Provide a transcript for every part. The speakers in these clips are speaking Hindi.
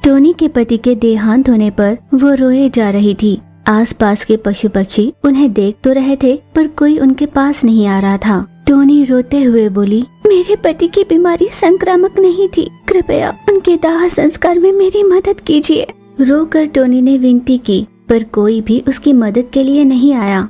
टोनी के पति के देहांत होने पर वो रोए जा रही थी। आसपास के पशु पक्षी उन्हें देख तो रहे थे पर कोई उनके पास नहीं आ रहा था। टोनी रोते हुए बोली, मेरे पति की बीमारी संक्रामक नहीं थी, कृपया उनके दाह संस्कार में मेरी मदद कीजिए। रोकर टोनी ने विनती की पर कोई भी उसकी मदद के लिए नहीं आया।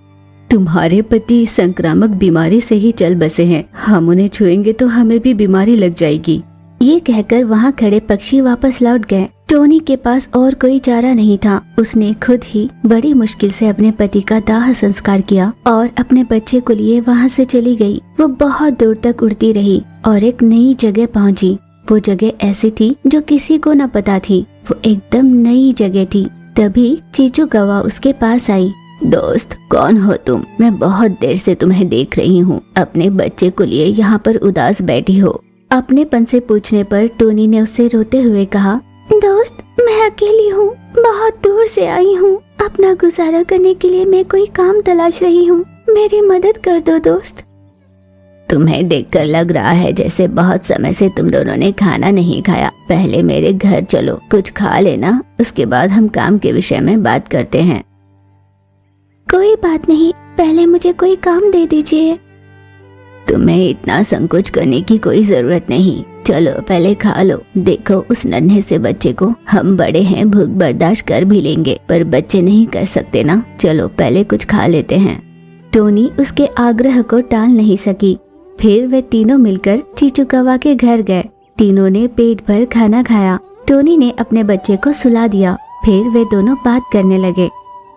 तुम्हारे पति संक्रामक बीमारी से ही चल बसे हैं, हम उन्हें छुएंगे तो हमें भी बीमारी लग जाएगी। ये कहकर वहाँ खड़े पक्षी वापस लौट गए। टोनी के पास और कोई चारा नहीं था। उसने खुद ही बड़ी मुश्किल से अपने पति का दाह संस्कार किया और अपने बच्चे को लिए वहाँ से चली गई। वो बहुत दूर तक उड़ती रही और एक नई जगह पहुँची। वो जगह ऐसी थी जो किसी को न पता थी। वो एकदम नई जगह थी। तभी चीचू कौवा उसके पास आई। दोस्त, कौन हो तुम? मैं बहुत देर से तुम्हें देख रही हूँ। अपने बच्चे को लिए यहाँ पर उदास बैठी हो। अपनेपन से पूछने पर टोनी ने उससे रोते हुए कहा, दोस्त, मैं अकेली हूँ, बहुत दूर से आई हूँ। अपना गुजारा करने के लिए मैं कोई काम तलाश रही हूँ, मेरी मदद कर दो दोस्त। तुम्हें देखकर लग रहा है जैसे बहुत समय से तुम दोनों ने खाना नहीं खाया। पहले मेरे घर चलो, कुछ खा लेना, उसके बाद हम काम के विषय में बात करते हैं। कोई बात नहीं, पहले मुझे कोई काम दे दीजिए। तुम्हें इतना संकोच करने की कोई जरूरत नहीं। चलो पहले खा लो। देखो उस नन्हे से बच्चे को, हम बड़े हैं, भूख बर्दाश्त कर भी लेंगे, पर बच्चे नहीं कर सकते ना। चलो पहले कुछ खा लेते हैं। टोनी उसके आग्रह को टाल नहीं सकी। फिर वे तीनों मिलकर चीचू कौवा के घर गए। तीनों ने पेट भर खाना खाया। टोनी ने अपने बच्चे को सुला दिया। फिर वे दोनों बात करने लगे।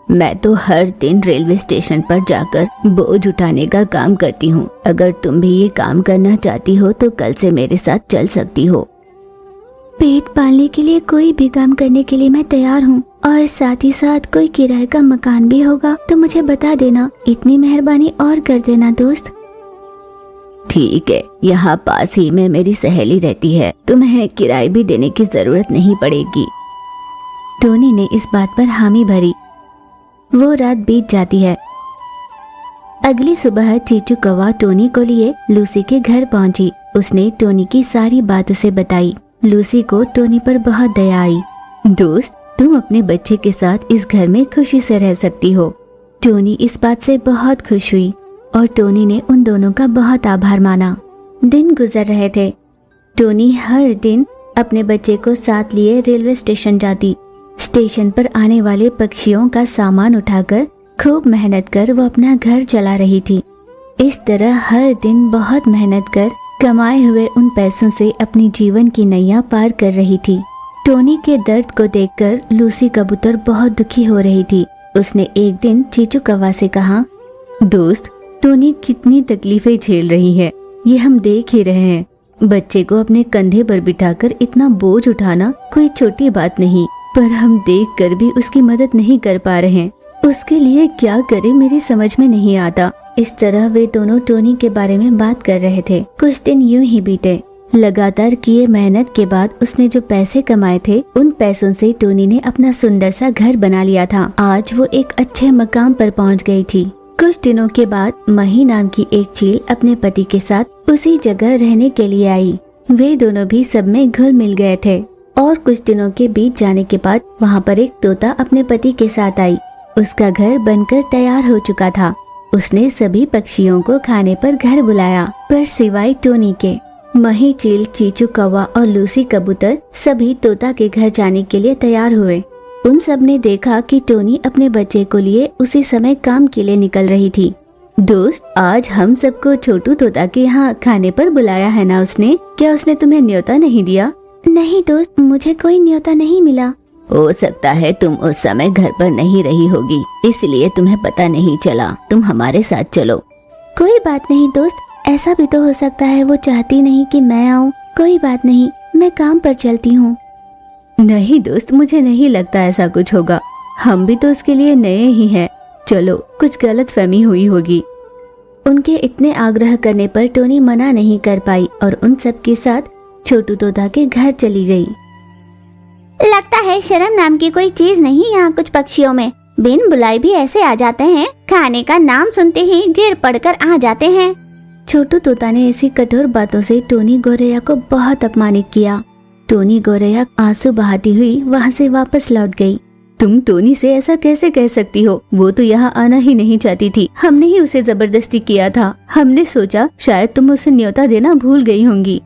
मैं तो हर दिन रेलवे स्टेशन पर जाकर बोझ उठाने का काम करती हूँ। अगर तुम भी ये काम करना चाहती हो तो कल से मेरे साथ चल सकती हो। पेट पालने के लिए कोई भी काम करने के लिए मैं तैयार हूँ, और साथ ही साथ कोई किराए का मकान भी होगा तो मुझे बता देना। इतनी मेहरबानी और कर देना दोस्त। ठीक है, यहाँ पास ही में मेरी सहेली रहती है, तुम्हें किराए भी देने की जरूरत नहीं पड़ेगी। टोनी ने इस बात पर हामी भरी। वो रात बीत जाती है। अगली सुबह चीचू कौवा टोनी को लिए लूसी के घर पहुंची। उसने टोनी की सारी बात उसे बताई। लूसी को टोनी पर बहुत दया आई। दोस्त, तुम अपने बच्चे के साथ इस घर में खुशी से रह सकती हो। टोनी इस बात से बहुत खुश हुई और टोनी ने उन दोनों का बहुत आभार माना। दिन गुजर रहे थे। टोनी हर दिन अपने बच्चे को साथ लिए रेलवे स्टेशन जाती। स्टेशन पर आने वाले पक्षियों का सामान उठाकर खूब मेहनत कर वो अपना घर चला रही थी। इस तरह हर दिन बहुत मेहनत कर कमाए हुए उन पैसों से अपनी जीवन की नैया पार कर रही थी। टोनी के दर्द को देखकर लूसी कबूतर बहुत दुखी हो रही थी। उसने एक दिन चीचू कौवा से कहा, दोस्त, टोनी कितनी तकलीफें झेल रही है, ये हम देख ही रहे हैं। बच्चे को अपने कंधे पर बिठाकर इतना बोझ उठाना कोई छोटी बात नहीं, पर हम देखकर भी उसकी मदद नहीं कर पा रहे हैं। उसके लिए क्या करें मेरी समझ में नहीं आता। इस तरह वे दोनों टोनी के बारे में बात कर रहे थे। कुछ दिन यूं ही बीते। लगातार किए मेहनत के बाद उसने जो पैसे कमाए थे, उन पैसों से टोनी ने अपना सुंदर सा घर बना लिया था। आज वो एक अच्छे मकाम पर पहुंच गई थी। कुछ दिनों के बाद मही नाम की एक चील अपने पति के साथ उसी जगह रहने के लिए आई। वे दोनों भी सब में घुल मिल गए थे। और कुछ दिनों के बीत जाने के बाद वहाँ पर एक तोता अपने पति के साथ आई। उसका घर बनकर तैयार हो चुका था। उसने सभी पक्षियों को खाने पर घर बुलाया, पर सिवाय टोनी के। मही चील, चीचू कौवा और लूसी कबूतर सभी तोता के घर जाने के लिए तैयार हुए। उन सब ने देखा कि टोनी अपने बच्चे को लिए उसी समय काम के लिए निकल रही थी। दोस्त, आज हम सबको छोटू तोता के यहाँ खाने पर बुलाया है ना उसने? क्या उसने तुम्हें न्योता नहीं दिया? नहीं दोस्त, मुझे कोई न्योता नहीं मिला। हो सकता है तुम उस समय घर पर नहीं रही होगी, इसलिए तुम्हें पता नहीं चला। तुम हमारे साथ चलो। कोई बात नहीं दोस्त, ऐसा भी तो हो सकता है वो चाहती नहीं कि मैं आऊँ। कोई बात नहीं, मैं काम पर चलती हूँ। नहीं दोस्त, मुझे नहीं लगता ऐसा कुछ होगा। हम भी तो उसके लिए नए ही हैं। चलो, कुछ गलतफहमी हुई होगी। उनके इतने आग्रह करने पर टोनी मना नहीं कर पाई और उन सब के साथ छोटू तोता के घर चली गई। लगता है शर्म नाम की कोई चीज नहीं यहाँ कुछ पक्षियों में। बिन बुलाए भी ऐसे आ जाते हैं, खाने का नाम सुनते ही गिर पड़कर आ जाते हैं। छोटू तोता ने ऐसी कठोर बातों से टोनी गौरैया को बहुत अपमानित किया। टोनी गौरैया आंसू बहाती हुई वहाँ से वापस लौट गई। तुम टोनी से ऐसा कैसे कह सकती हो? वो तो यहाँ आना ही नहीं चाहती थी। हमने ही उसे जबरदस्ती किया था। हमने सोचा शायद तुम उसे न्योता देना भूल गई होंगी।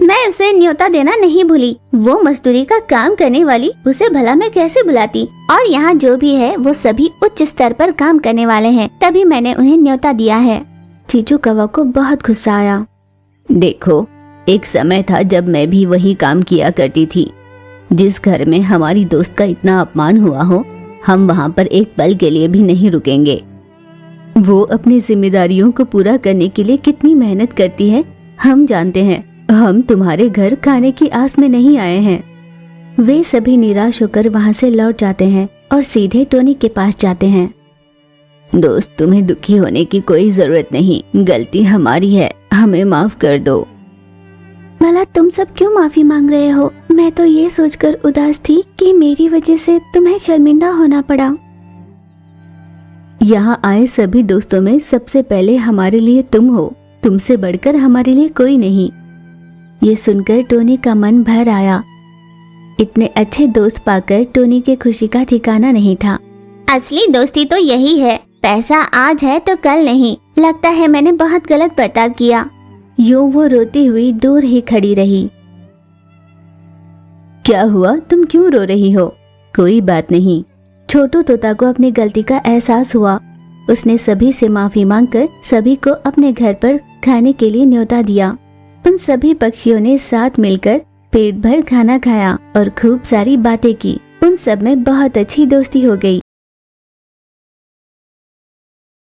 मैं उसे न्योता देना नहीं भूली। वो मजदूरी का काम करने वाली, उसे भला मैं कैसे बुलाती? और यहाँ जो भी है वो सभी उच्च स्तर पर काम करने वाले हैं, तभी मैंने उन्हें न्योता दिया है। चीचू कौवा को बहुत गुस्सा आया। देखो, एक समय था जब मैं भी वही काम किया करती थी। जिस घर में हमारी दोस्त का इतना अपमान हुआ हो, हम वहाँ पर एक पल के लिए भी नहीं रुकेंगे। वो अपनी जिम्मेदारियों को पूरा करने के लिए कितनी मेहनत करती है, हम जानते हैं। हम तुम्हारे घर खाने की आस में नहीं आए हैं। वे सभी निराश होकर वहाँ से लौट जाते हैं और सीधे टोनी के पास जाते हैं। दोस्त, तुम्हें दुखी होने की कोई जरूरत नहीं, गलती हमारी है, हमें माफ कर दो। भला तुम सब क्यों माफी मांग रहे हो? मैं तो ये सोचकर उदास थी कि मेरी वजह से तुम्हें शर्मिंदा होना पड़ा। यहाँ आए सभी दोस्तों में सबसे पहले हमारे लिए तुम हो। तुमसे बढ़कर हमारे लिए कोई नहीं। ये सुनकर टोनी का मन भर आया। इतने अच्छे दोस्त पाकर टोनी के खुशी का ठिकाना नहीं था। असली दोस्ती तो यही है, पैसा आज है तो कल नहीं। लगता है मैंने बहुत गलत बर्ताव किया। यूं वो रोती हुई दूर ही खड़ी रही। क्या हुआ? तुम क्यों रो रही हो? कोई बात नहीं। छोटू तोता को अपनी गलती का एहसास हुआ। उसने सभी से माफी मांगकर सभी को अपने घर पर खाने के लिए न्योता दिया। उन सभी पक्षियों ने साथ मिलकर पेट भर खाना खाया और खूब सारी बातें की। उन सब में बहुत अच्छी दोस्ती हो गई।